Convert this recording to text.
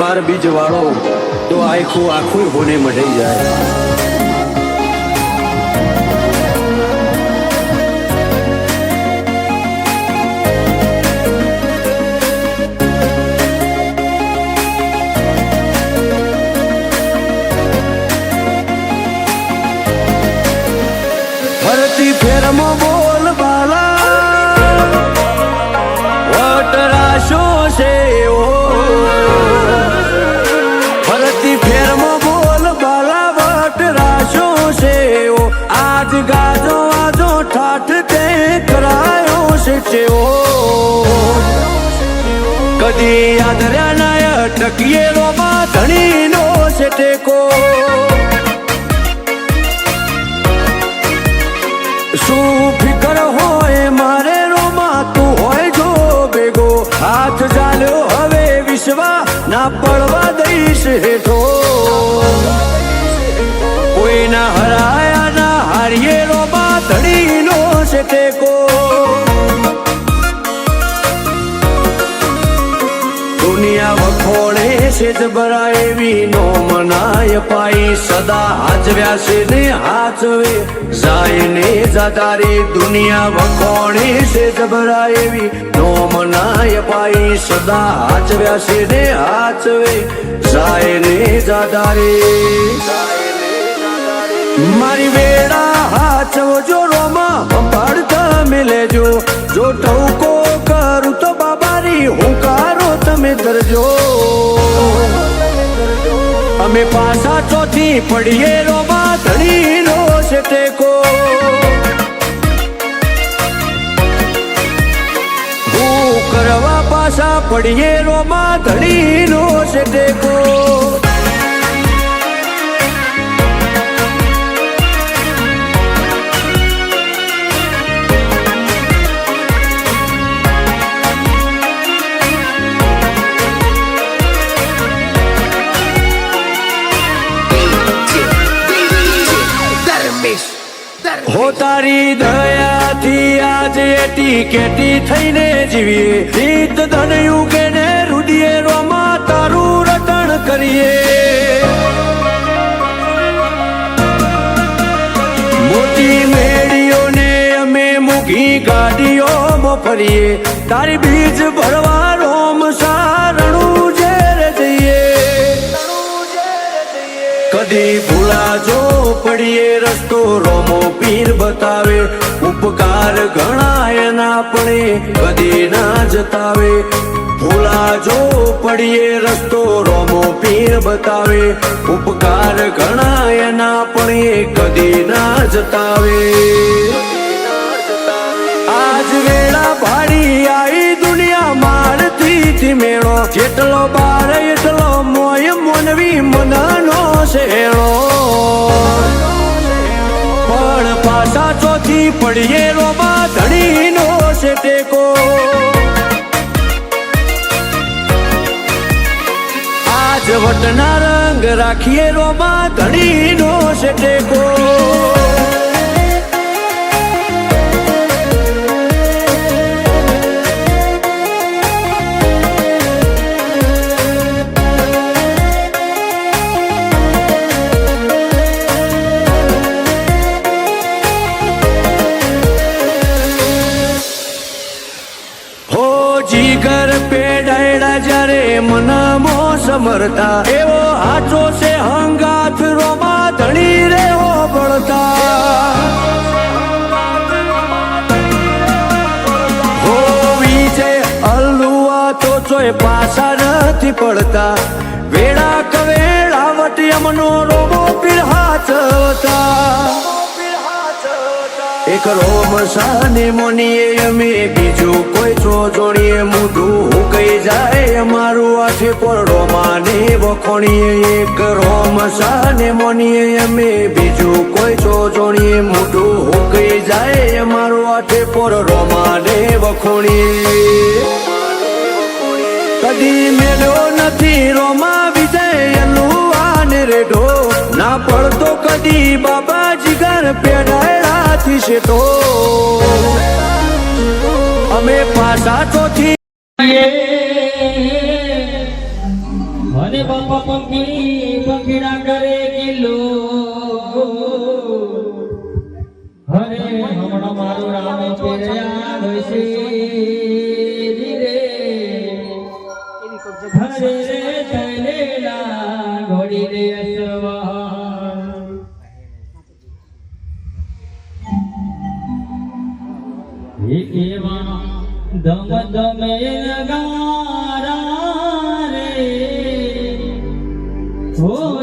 બાર બીજ વાળો તો આખું આખું હોને મઢાઈ જાય। ફરતી ફેરમાં બોલ બાલા વટરાશો છે ઓ ફરતી ફેરમાં બોલ બાલા વટરાશો છે ઓ આજ ગાજો આજો ઠાઠ તે કરાયો છે ઓ કદી યાદ રહ્યા ના અટકીએ રોમાં ધણીનો છે ટેકો શું ફિકર હોય મારે રોમાં તું હોય જો ભેગો હાથ ચાલ્યો હવે વિશ્વા ના પડવા દઈશ હેઠો કોઈના હરાયા ના હારીએ રોમાં ધણીનો છે ટેકો દુનિયા વખોડે છે જબરા એવી નો મનાય પાઈ સદા હાચવ્યા છે ને હાચવે જાય ને જાતારી દુનિયા વખોડે છે જબરા એવી નો મનાય પાઈ સદા હાચવ્યા છે ને હાચવે જાય ને જાતારી મારી વેળા હાચવજો રોમાં સંભાળતા મેલેજો જો ટવકો કરું તો બાબારી હુંકારો તમે ધરજો અમે પાછા ચોથી પડીએ રોમાં ધણીનો છે ટેકો હું કરવા પાછા પડીએ રોમાં ધણીનો છે ટેકો હો તારી દયાથી આજે એટી કેટી થઈને જીવીએ ગીત ધનયું કે ને રુદિએ રોમાં તારું રટણ કરીએ મોટી મેળીઓને અમે મૂકી ગાડીઓમાં ફરીએ તારી બીજ ભરવા રોમ સારણું ઝેર જઈએ કદી ભૂલાજો પડીએ રસ્તો રોમો પીર બતાવે ઉપકાર ઘણા એના પણ કદી ના જતાવે ભૂલાજો પડીએ રસ્તો રોમો પીર બતાવે ઉપકાર ઘણા એના પણ કદી ના જતાવે આજ વેળા ભાડી આવી દુનિયા મારથી મેળો જેટલો બાર એટલો મોય મોનવી મનનો શેળો પણ પાછા ચોથી પડીએ રોમાં ધણીનો છે ટેકો આજ વટના રંગ રાખીએ રોમાં ધણીનો છે ટેકો જીગર પેડાયડા જ્યારે મનમો સમરતા એવો હાચો છે હંગાથ રોમાં ધણી રે હોબળતા હો વિજય અલ્લુઆ તો ચોય પાછા નથી પડતા વેળા કવેળા વટી અમનો રોમો પીર હાચવતા એક રોમ સાને મોનીએ અમે બીજું કોઈ છો જોડીએ મૂઢું કઈ જાય અમારું આઠે પર રોમાને વખોણીએ એક રોમ સાને મોનીએ અમે બીજું કોઈ છો જોડીએ મૂઢું કઈ જાય અમારું આઠે પર રોમાને વખોણીએ કદી મેળ્યો નથી રોમા વિજય અલ્લુઆને રેઢો ના પડતો કદી બાબા જીગર પેડાયડાથી છે તો અમે પાછા ચોથી મને હરે બાપા પંખીડા કરે કિલો હરે હમણાં મારું રામ ફેર્યા હશે રે હરે રે ચલેલા ઘોડી રે અસવા એવા ધમ ધમે નગારા રે હો